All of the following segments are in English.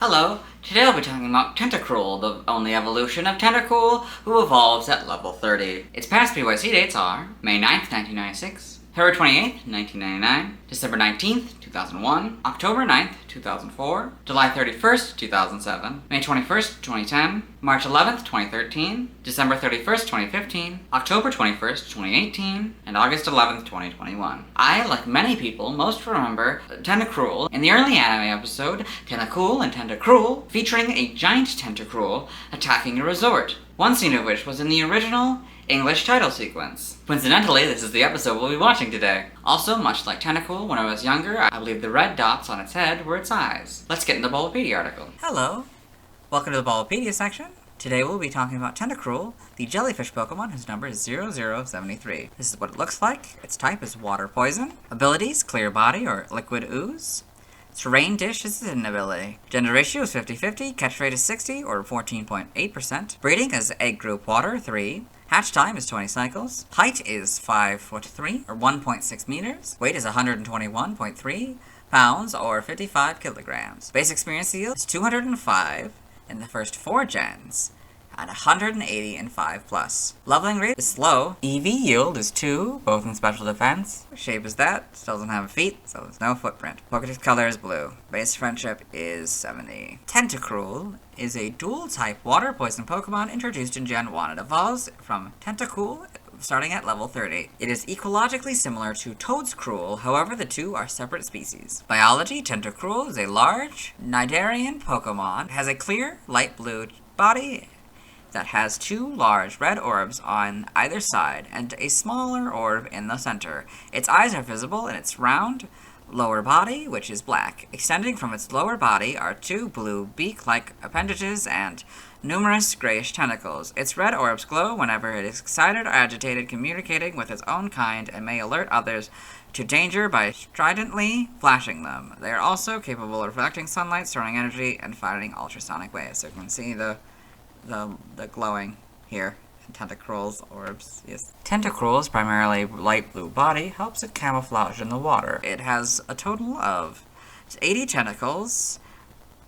Hello, today I'll be talking about Tentacruel, the only evolution of Tentacool, who evolves at level 30. Its past PYC dates are May 9th, 1996, February 28th, 1999, December 19th, 2001, October 9th, 2004, July 31st, 2007, May 21st, 2010, March 11th, 2013, December 31st, 2015, October 21st, 2018, and August 11th, 2021. I, like many people, most remember Tentacruel in the early anime episode Tentacool and Tentacruel, featuring a giant Tentacruel attacking a resort, one scene of which was in the original English title sequence. Coincidentally, this is the episode we'll be watching today. Also, much like Tentacool, when I was younger, I believe the red dots on its head were its eyes. Let's get into the Bulbapedia article. Hello, welcome to the Bulbapedia section. Today we'll be talking about Tentacruel, the jellyfish Pokemon whose number is 0073. This is what it looks like. Its type is Water Poison. Abilities, Clear Body or Liquid Ooze. Terrain Dish is an ability. Gender ratio is 50-50, catch rate is 60 or 14.8%. Breeding is Egg Group Water 3. Hatch time is 20 cycles. Height is 5'3" or 1.6 meters. Weight is 121.3 pounds or 55 kilograms. Base experience yield is 205 in the first 4 gens, and 180 in 5+. Leveling rate is slow. EV yield is 2, both in special defense. Shape is that, still doesn't have feet, so there's no footprint. Pokédex color is blue. Base friendship is 70. Tentacruel is a dual-type water poison Pokemon introduced in Gen 1. It evolves from Tentacool, starting at level 30. It is ecologically similar to Toadscruel, however the two are separate species. Biology, Tentacruel is a large Nidarian Pokemon. It has a clear, light blue body that has 2 large red orbs on either side and a smaller orb in the center. Its eyes are visible in its round lower body, which is black. Extending from its lower body are 2 blue beak-like appendages and numerous grayish tentacles. Its red orbs glow whenever it is excited or agitated, communicating with its own kind, and may alert others to danger by stridently flashing them. They are also capable of reflecting sunlight, storing energy, and firing ultrasonic waves. So you can see the glowing here in Tentacruel's orbs. Yes. Tentacruel's primarily light blue body helps it camouflage in the water. It has a total of 80 tentacles,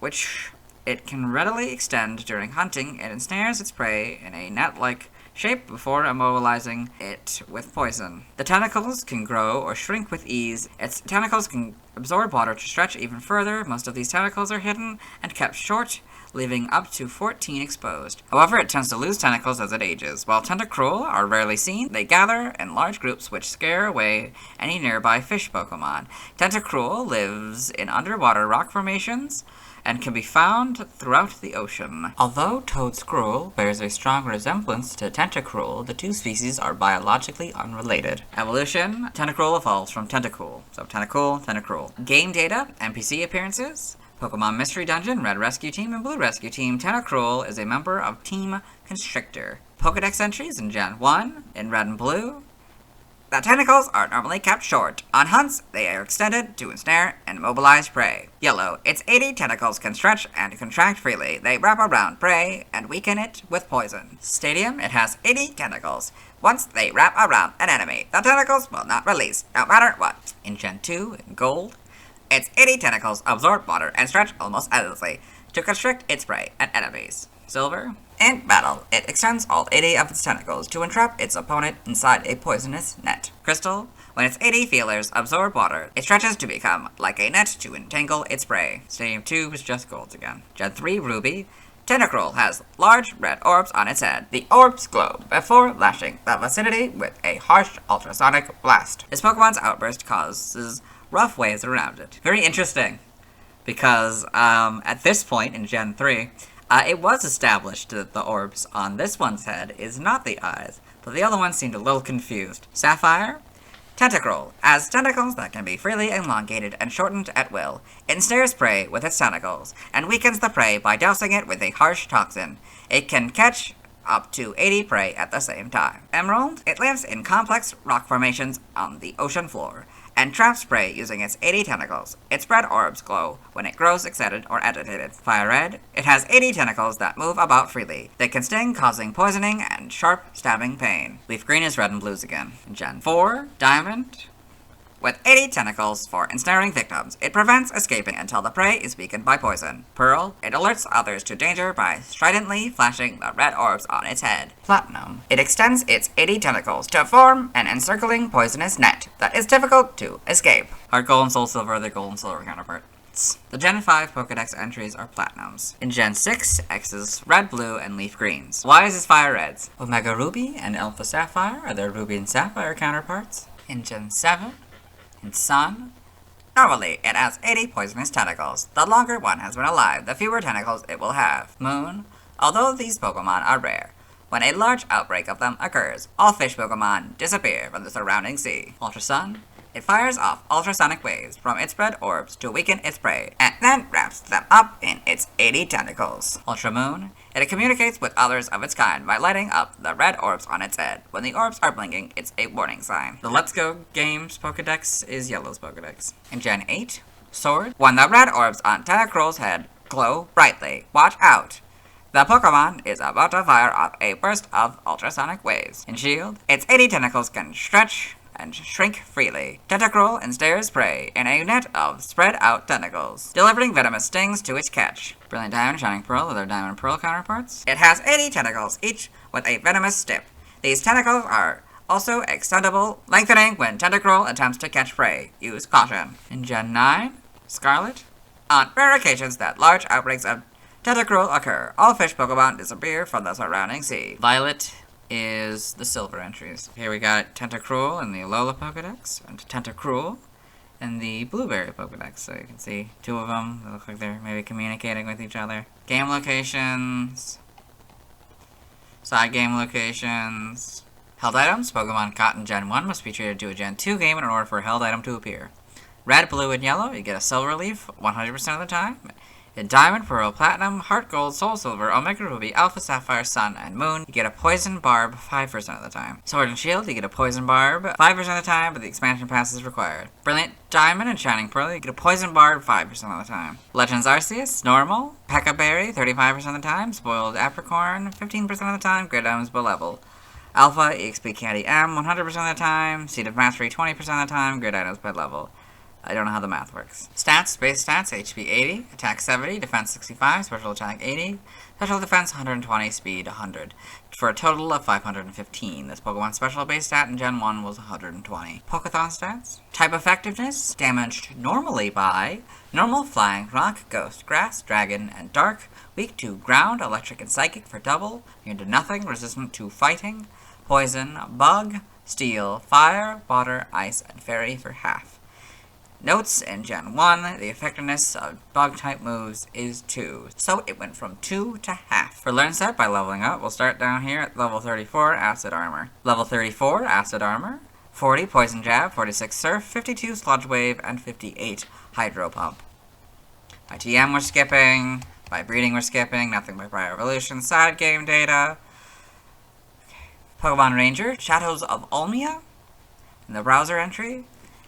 which it can readily extend during hunting. It ensnares its prey in a net-like shape before immobilizing it with poison. The tentacles can grow or shrink with ease. Its tentacles can absorb water to stretch even further. Most of these tentacles are hidden and kept short, leaving up to 14 exposed. However, it tends to lose tentacles as it ages. While Tentacruel are rarely seen, they gather in large groups which scare away any nearby fish Pokemon. Tentacruel lives in underwater rock formations and can be found throughout the ocean. Although Toadscruel bears a strong resemblance to Tentacruel, the two species are biologically unrelated. Evolution: Tentacruel evolves from Tentacool. So Tentacool, Tentacruel. Game data, NPC appearances, Pokemon Mystery Dungeon, Red Rescue Team, and Blue Rescue Team. Tentacruel is a member of Team Constrictor. Pokédex entries in Gen 1, in Red and Blue. The tentacles are normally kept short. On hunts, they are extended to ensnare and immobilize prey. Yellow, its 80 tentacles can stretch and contract freely. They wrap around prey and weaken it with poison. Stadium, it has 80 tentacles. Once they wrap around an enemy, the tentacles will not release, no matter what. In Gen 2, in Gold, its 80 tentacles absorb water and stretch almost endlessly to constrict its prey and enemies. Silver, in battle, it extends all 80 of its tentacles to entrap its opponent inside a poisonous net. Crystal, when its 80 feelers absorb water, it stretches to become like a net to entangle its prey. Stadium 2 is just gold again. Gen 3 Ruby, Tentacruel has large red orbs on its head. The orbs glow before lashing the vicinity with a harsh ultrasonic blast. This Pokemon's outburst causes rough waves around it. Very interesting, because at this point in Gen 3, it was established that the orbs on this one's head is not the eyes, but the other one seemed a little confused. Sapphire, Tentacruel has tentacles that can be freely elongated and shortened at will. It ensnares prey with its tentacles, and weakens the prey by dousing it with a harsh toxin. It can catch up to 80 prey at the same time. Emerald, it lives in complex rock formations on the ocean floor, and traps prey using its 80 tentacles. Its red orbs glow when it grows excited or agitated. Fire Red, it has 80 tentacles that move about freely. They can sting, causing poisoning and sharp stabbing pain. Leaf Green is Red and Blues again. Gen 4, Diamond, With 80 tentacles for ensnaring victims, it prevents escaping until the prey is weakened by poison. Pearl, it alerts others to danger by stridently flashing the red orbs on its head. Platinum, it extends its 80 tentacles to form an encircling poisonous net that is difficult to escape. Heart Gold and Soul Silver are their gold and silver counterparts. The Gen 5 Pokedex entries are Platinums. In Gen 6, X's Red, Blue, and Leaf Greens. Y's is Fire Reds. Omega Ruby and Alpha Sapphire are their Ruby and Sapphire counterparts. In Gen 7, in Sun, normally it has 80 poisonous tentacles. The longer one has been alive, the fewer tentacles it will have. Moon, although these Pokemon are rare, when a large outbreak of them occurs, all fish Pokemon disappear from the surrounding sea. Ultra Sun, it fires off ultrasonic waves from its red orbs to weaken its prey, and then wraps them up in its 80 tentacles. Ultra Moon, it communicates with others of its kind by lighting up the red orbs on its head. When the orbs are blinking, it's a warning sign. The Let's Go Games Pokedex is Yellow's Pokedex. In Gen 8, Sword, when the red orbs on Tentacruel's head glow brightly, watch out! The Pokemon is about to fire off a burst of ultrasonic waves. In Shield, its 80 tentacles can stretch and shrink freely. Tentacruel ensnares prey in a net of spread-out tentacles, delivering venomous stings to its catch. Brilliant Diamond, Shining Pearl are their Diamond and Pearl counterparts. It has 80 tentacles, each with a venomous tip. These tentacles are also extendable, lengthening when Tentacruel attempts to catch prey. Use caution. In Gen 9, Scarlet, on rare occasions that large outbreaks of Tentacruel occur, all fish Pokemon disappear from the surrounding sea. Violet is the silver entries. Here we got Tentacruel in the Alola Pokedex, and Tentacruel in the Blueberry Pokedex. So you can see two of them. They look like they're maybe communicating with each other. Game locations. Side game locations. Held items. Pokemon caught in Gen 1 must be treated to a Gen 2 game in order for a held item to appear. Red, Blue, and Yellow, you get a Silver Leaf 100% of the time. In Diamond, Pearl, Platinum, Heart Gold, Soul Silver, Omega Ruby, Alpha Sapphire, Sun, and Moon, you get a Poison Barb 5% of the time. Sword and Shield, you get a Poison Barb 5% of the time, but the expansion pass is required. Brilliant Diamond and Shining Pearl, you get a Poison Barb 5% of the time. Legends Arceus, Normal, Pekka Berry 35% of the time, Spoiled Apricorn 15% of the time, Great Items below level. Alpha, EXP Candy M 100% of the time, Seed of Mastery 20% of the time, Great Items by level. I don't know how the math works. Stats, base stats, HP 80, attack 70, defense 65, special attack 80, special defense 120, speed 100, for a total of 515. This Pokemon's special base stat in Gen 1 was 120. Pokéthon stats, type effectiveness, damaged normally by normal, flying, rock, ghost, grass, dragon, and dark, weak to ground, electric, and psychic for double, immune to nothing, resistant to fighting, poison, bug, steel, fire, water, ice, and fairy for half. Notes in Gen 1, the effectiveness of bug-type moves is 2, so it went from 2 to half. For Learn Set, by leveling up, we'll start down here at level 34, Acid Armor. Level 34, Acid Armor, 40 Poison Jab, 46 Surf, 52 Sludge Wave, and 58 Hydro Pump. By TM we're skipping, by Breeding we're skipping, nothing by Prior Evolution, side game data. Pokemon Ranger, Shadows of Olmia, in the browser entry.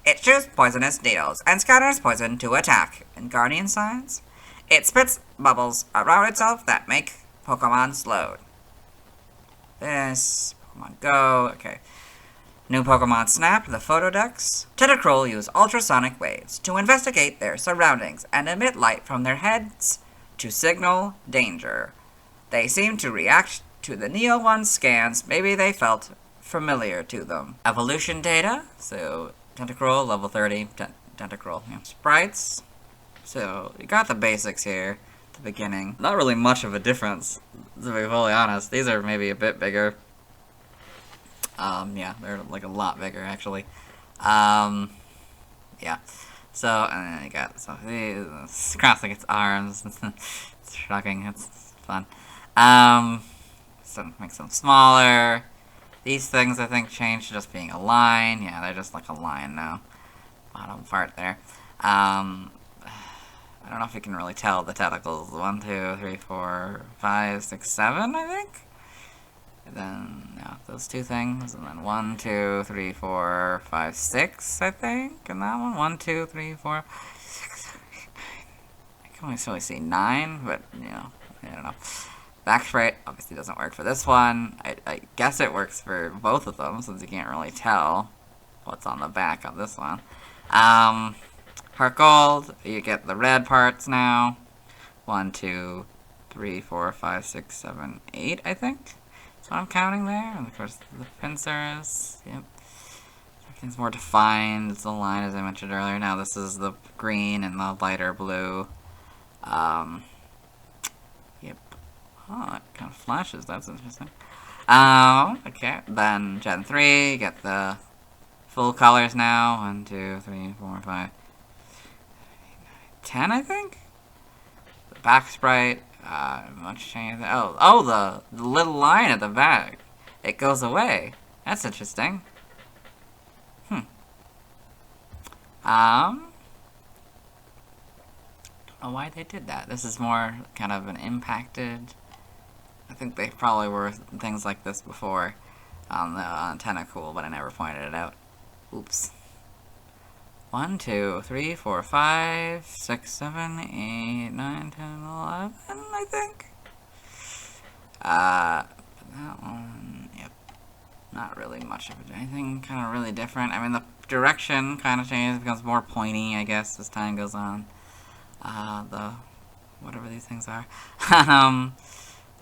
It shoots poisonous needles and scatters poison to attack. In Guardian Signs, it spits bubbles around itself that make Pokemon slowed. This, Pokemon Go, okay. New Pokemon Snap, the Photodex. Tentacruel use ultrasonic waves to investigate their surroundings and emit light from their heads to signal danger. They seem to react to the Neo 1 scans. Maybe they felt familiar to them. Evolution data, so Tentacruel, level 30, Tentacruel. Yeah. Sprites. So, you got the basics here at the beginning. Not really much of a difference, to be fully honest. These are maybe a bit bigger. Yeah, they're like a lot bigger, actually. Yeah. So, and then you got he's crossing its arms. It's shocking. It's fun. So, make them smaller. These things, I think, changed to just being a line. Yeah, they're just like a line now. Bottom part there. I don't know if you can really tell the tentacles. 1, 2, 3, 4, 5, 6, 7, I think? And then, yeah, those two things. And then 1, 2, 3, 4, 5, 6, I think. And that one. 1, 2, 3, 4, 6, 7, 8, 9. I can only really see 9, but, you know, I don't know. Back sprite obviously doesn't work for this one. I guess it works for both of them, since you can't really tell what's on the back of this one. Heart Gold, you get the red parts now. 1, 2, 3, 4, 5, 6, 7, 8, I think. That's what I'm counting there. And of course, the pincers. Yep. Everything's more defined. It's the line, as I mentioned earlier. Now this is the green and the lighter blue. Yep. Oh, it kind of flashes. That's interesting. Okay. Then Gen 3, you get the full colors now. 1, 2, 3, 4, 5, 10, I think? The back sprite, much change. Oh, the little line at the back. It goes away. That's interesting. Don't know why they did that. This is more kind of an impacted. I think they probably were things like this before on Tentacruel, but I never pointed it out. Oops. 1, 2, 3, 4, 5, 6, 7, 8, 9, 10, 11, I think. That one, yep. Not really much of anything kind of really different. I mean, the direction kind of changes, becomes more pointy, I guess, as time goes on. Whatever these things are.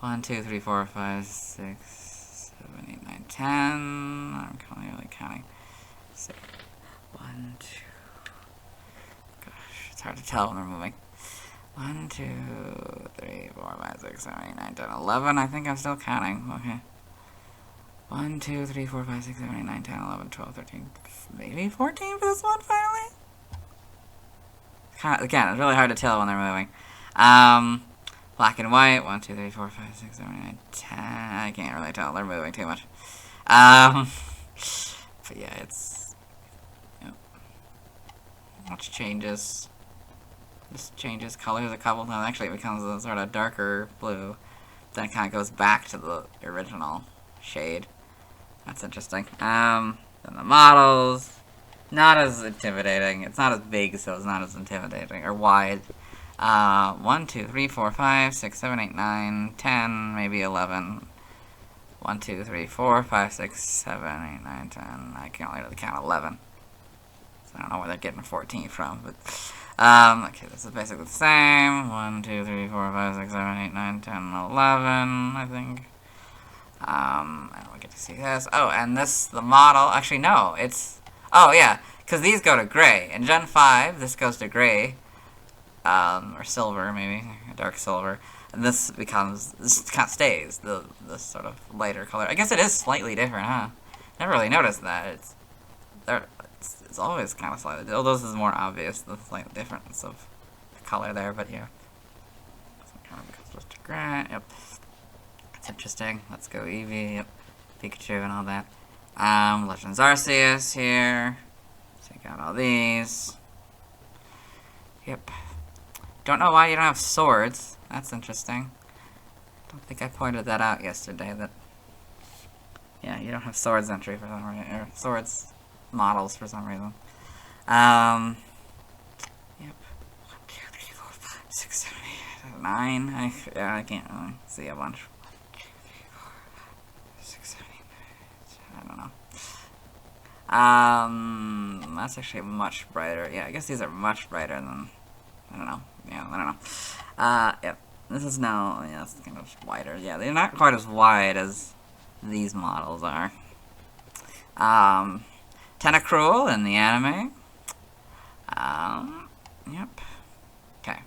1, 2, 3, 4, 5, 6, 7, 8, 9, 10. I'm kind of really counting. So, 1, 2. Gosh, it's hard to tell when they're moving. 1, 2, 3, 4, 5, 6, 7, 8, 9, 10, 11. I think I'm still counting. Okay. 1, 2, 3, 4, 5, 6, 7, 8, 9, 10, 11, 12, 13, maybe 14 for this one finally? Again, it's really hard to tell when they're moving. Black and white, 1, 2, 3, 4, 5, 6, 7, 8, 9, 10. I can't really tell, they're moving too much. But yeah, it's, yep. Much changes. This changes colors a couple times. Actually, it becomes a sort of darker blue. Then it kind of goes back to the original shade. That's interesting. Then the models, not as intimidating. It's not as big, so it's not as intimidating, or wide. 1, 2, 3, 4, 5, 6, 7, 8, 9, 10, maybe 11. 1, 2, 3, 4, 5, 6, 7, 8, 9, 10. I can't really count 11. So I don't know where they're getting 14 from, but okay, this is basically the same. 1, 2, 3, 4, 5, 6, 7, 8, 9, 10, 11, I think. I don't get to see this. Oh, and this, the model, actually no, it's, oh yeah, because these go to gray. In Gen 5, this goes to gray, or silver maybe, dark silver. And this becomes, this kind of stays, this sort of lighter color. I guess it is slightly different, huh? Never really noticed that. It's always kind of slightly, although this is more obvious, the slight difference of the color there, but yeah. So it kind of goes to gray, yep. It's interesting. Let's go Eevee, yep. Pikachu and all that. Legends Arceus here. Take out all these. Yep. Don't know why you don't have swords. That's interesting. Don't think I pointed that out yesterday. That, yeah, you don't have swords entry for some reason, or swords models for some reason. Yep. 1, 2, 3, 4, 5, 6, 7, 8, 9. I can't really see a bunch. 6, 7, 8, 9, I don't know. That's actually much brighter. Yeah, I guess these are much brighter than, I don't know. Yeah, I don't know. Yep. This is now, yeah, it's kind of wider. Yeah, they're not quite as wide as these models are. Tentacruel in the anime. Yep. Okay.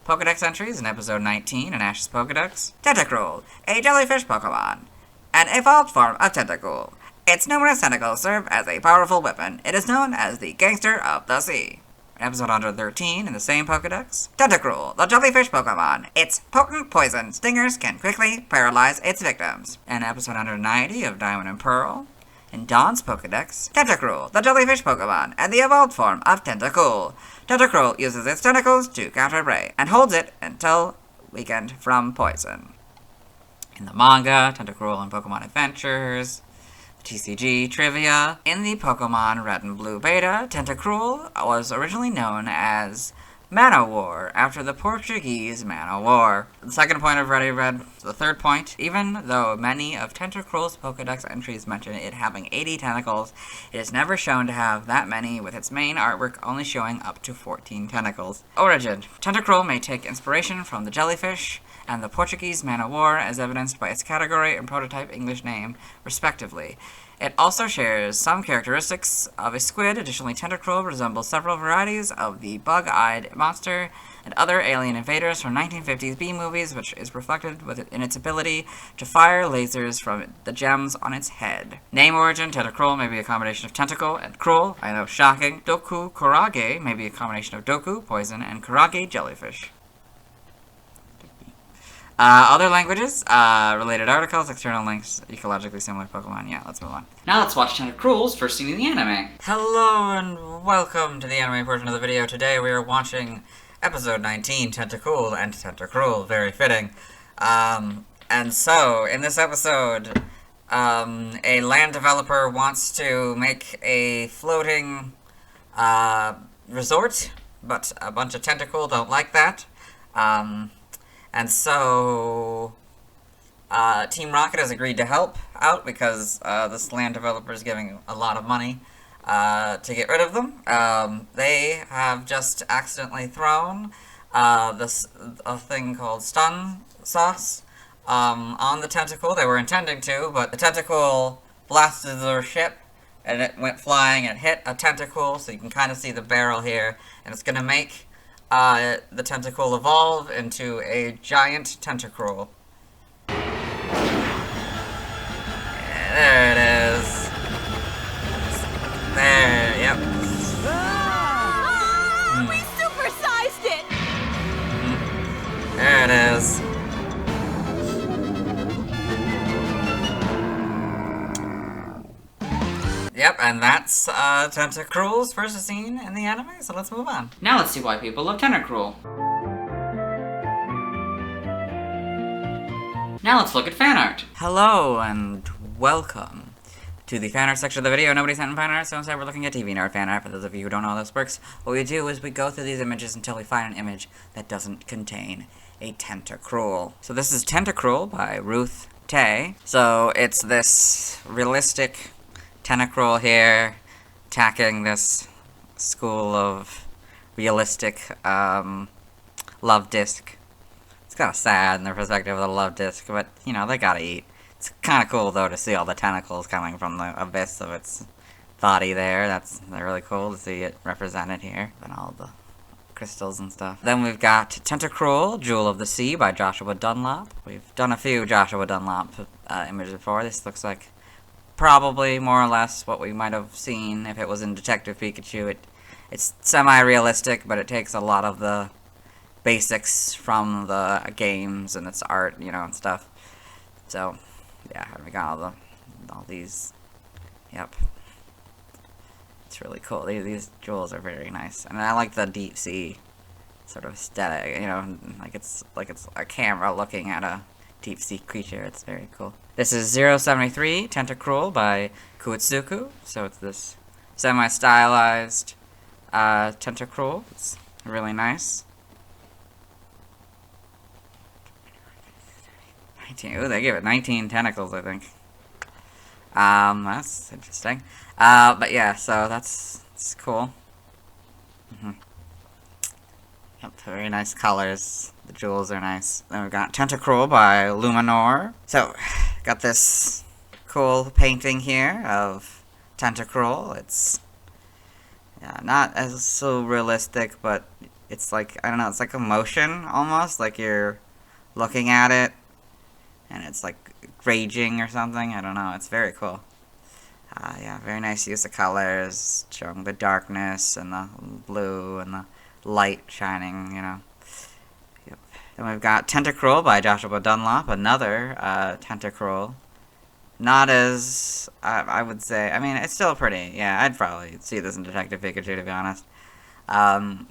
Pokedex entries in episode 19 in Ash's Pokedex. Tentacruel, a jellyfish Pokemon. An evolved form of Tentacool. Its numerous tentacles serve as a powerful weapon. It is known as the Gangster of the Sea. In episode 113 in the same Pokedex. Tentacruel, the jellyfish Pokemon. Its potent poison stingers can quickly paralyze its victims. In episode 190 of Diamond and Pearl. In Dawn's Pokedex, Tentacruel, the jellyfish Pokemon, and the evolved form of Tentacool. Tentacruel uses its tentacles to counter prey, and holds it until weakened from poison. In the manga, Tentacruel and Pokemon Adventures, TCG Trivia. In the Pokemon Red and Blue Beta, Tentacruel was originally known as Man-O-War, after the Portuguese Man-O-War. The second point I've already read. The third point, even though many of Tentacruel's Pokedex entries mention it having 80 tentacles, it is never shown to have that many, with its main artwork only showing up to 14 tentacles. Origin. Tentacruel may take inspiration from the jellyfish and the Portuguese Man-O-War, as evidenced by its category and prototype English name, respectively. It also shares some characteristics of a squid. Additionally, Tentacruel resembles several varieties of the bug-eyed monster and other alien invaders from 1950s B-movies, which is reflected in its ability to fire lasers from the gems on its head. Name origin, Tentacruel may be a combination of tentacle and cruel. I know, shocking. Doku Kurage may be a combination of doku, poison, and kurage, jellyfish. Other languages, related articles, external links, ecologically similar Pokemon. Yeah, let's move on. Now let's watch Tentacruel's first scene in the anime. Hello and welcome to the anime portion of the video. Today we are watching episode 19, Tentacruel and Tentacruel. Very fitting. And so, in this episode, a land developer wants to make a floating, resort, but a bunch of Tentacruel don't like that. And so, Team Rocket has agreed to help out because this land developer is giving a lot of money to get rid of them. They have just accidentally thrown a thing called stun sauce on the Tentacruel. They were intending to, but the Tentacruel blasted their ship and it went flying and it hit a Tentacruel, so you can kind of see the barrel here, and it's going to make the Tentacruel evolve into a giant Tentacruel. Yeah, there it is. There, yep. We supersized it! There it is. Yep, and that's Tentacruel's first scene in the anime, so let's move on. Now let's see why people love Tentacruel. Now let's look at fan art. Hello, and welcome to the fan art section of the video. Nobody sent in fan art, so instead we're looking at TV art fan art. For those of you who don't know how this works, what we do is we go through these images until we find an image that doesn't contain a Tentacruel. So this is Tentacruel by Ruth Tay. So it's this realistic Tentacruel here, attacking this school of realistic love disc. It's kind of sad in the perspective of the love disc, but, you know, they gotta eat. It's kind of cool, though, to see all the tentacles coming from the abyss of its body there. That's really cool to see it represented here, and all the crystals and stuff. Then we've got Tentacruel, Jewel of the Sea by Joshua Dunlop. We've done a few Joshua Dunlop images before. This looks like probably more or less what we might have seen if it was in Detective Pikachu. It's semi-realistic, but it takes a lot of the basics from the games and its art, you know, and stuff. So, yeah, we got all these. Yep, it's really cool. These jewels are very nice, and I like the deep sea sort of aesthetic. You know, like it's a camera looking at a deep sea creature. It's very cool. This is 073 Tentacruel by Kuitsuku. So it's this semi-stylized Tentacruel. It's really nice. 19. Ooh, they give it 19 tentacles, I think. That's interesting. But yeah, so that's cool. Yep, very nice colors. The jewels are nice. Then we've got Tentacruel by Luminor. So, got this cool painting here of Tentacruel. It's not as so realistic, but it's like, I don't know, it's like a motion almost, like you're looking at it and it's like raging or something. I don't know, it's very cool. Yeah, very nice use of colors, showing the darkness and the blue and the light shining, you know. Yep. Then we've got Tentacruel by Joshua Dunlop, another Tentacruel. Not as, I would say, I mean, it's still pretty. Yeah, I'd probably see this in Detective Pikachu, to be honest.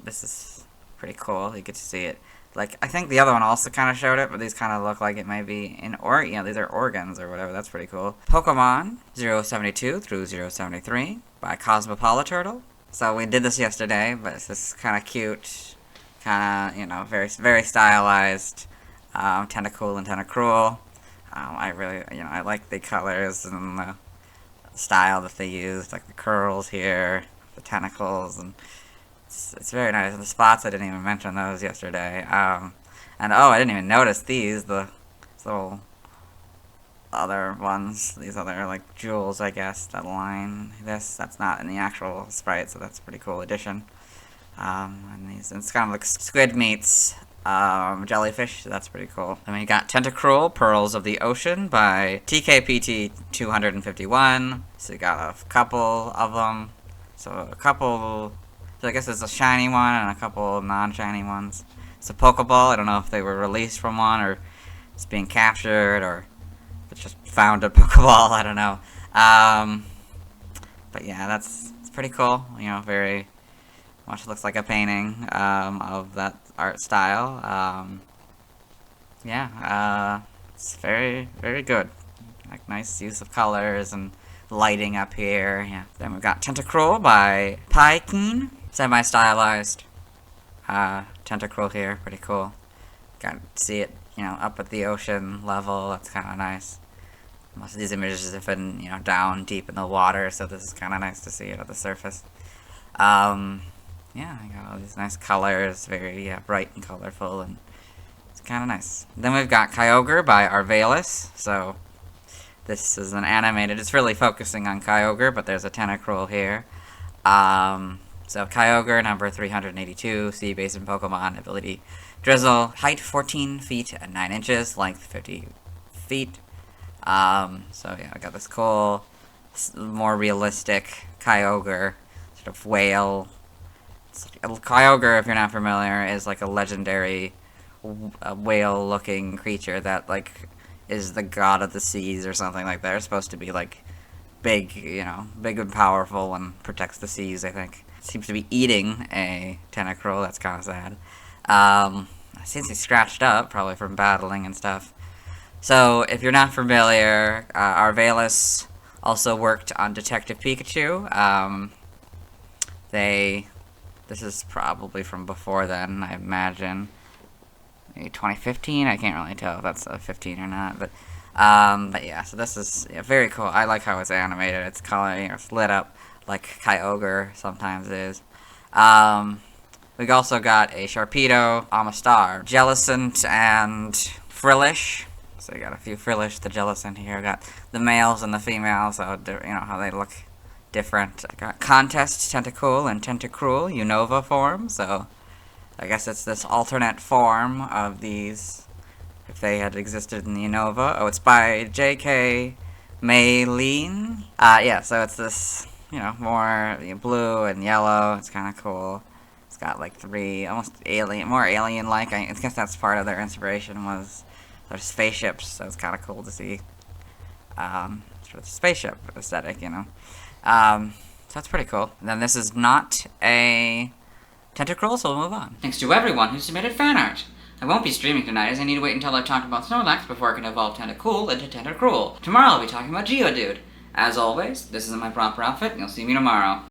This is pretty cool. You get to see it. Like, I think the other one also kind of showed it, but these kind of look like it may be in, you know, these are organs or whatever. That's pretty cool. Pokémon 072 through 073 by Cosmopoliturtle. So we did this yesterday, but it's this kind of cute kind of, very, very stylized. Tentacool and Tentacruel. I really, I like the colors and the style that they used, like the curls here, the tentacles, and it's very nice. And the spots, I didn't even mention those yesterday. And oh, I didn't even notice these, the little other ones, these other like jewels, I guess, that line that's not in the actual sprite, so that's a pretty cool addition. And it's kind of like squid meets jellyfish, so that's pretty cool. Then we got Tentacruel, Pearls of the Ocean by TKPT 251. So you got a couple of them. So I guess there's a shiny one and a couple non-shiny ones. It's a Pokeball. I don't know if they were released from one or it's being captured or it's just found a Pokeball. I don't know. But yeah, it's pretty cool. Very much looks like a painting of that art style. It's very, very good. Like nice use of colors and lighting up here. Yeah. Then we've got Tentacruel by Pykeen. Semi-stylized Tentacruel here. Pretty cool. Got to see it, up at the ocean level. That's kind of nice. Most of these images have been, down deep in the water, so this is kind of nice to see it at the surface. Yeah, I got all these nice colors, very bright and colorful, and it's kind of nice. Then we've got Kyogre by Arvalis. So this is an animated. It's really focusing on Kyogre, but there's a Tentacruel here. So Kyogre, number 382, Sea Basin Pokemon, ability Drizzle, height 14 feet and 9 inches, length 50 feet. So yeah, I got this cool, more realistic Kyogre, sort of whale. Kyogre, if you're not familiar, is like a legendary whale-looking creature that like is the god of the seas or something like that. It's supposed to be like big, big and powerful and protects the seas, I think. Seems to be eating a Tentacruel. That's kind of sad. Seems he's scratched up, probably from battling and stuff. So, if you're not familiar, Arvalis also worked on Detective Pikachu. This is probably from before then, I imagine. Maybe 2015? I can't really tell if that's 15 or not. But yeah, so this is very cool. I like how it's animated. It's it's lit up like Kyogre sometimes is. We also got a Sharpedo, Amistar, Jellicent, and Frillish. So you got a few Frillish, the Jellicent here. Got the males and the females, so how they look different. I got Contest, Tentacool, and Tentacruel, Unova form, so I guess it's this alternate form of these, if they had existed in the Unova. Oh, it's by J.K. Maylene. Yeah, so it's this, more blue and yellow. It's kind of cool. It's got like three, almost more alien-like. I guess that's part of their inspiration was their spaceships, so it's kind of cool to see sort of spaceship aesthetic, So that's pretty cool. And then this is not a Tentacruel, so we'll move on. Thanks to everyone who submitted fan art. I won't be streaming tonight as I need to wait until I've talked about Snorlax before I can evolve Tentacool into Tentacruel. Tomorrow I'll be talking about Geodude. As always, this isn't my proper outfit, and you'll see me tomorrow.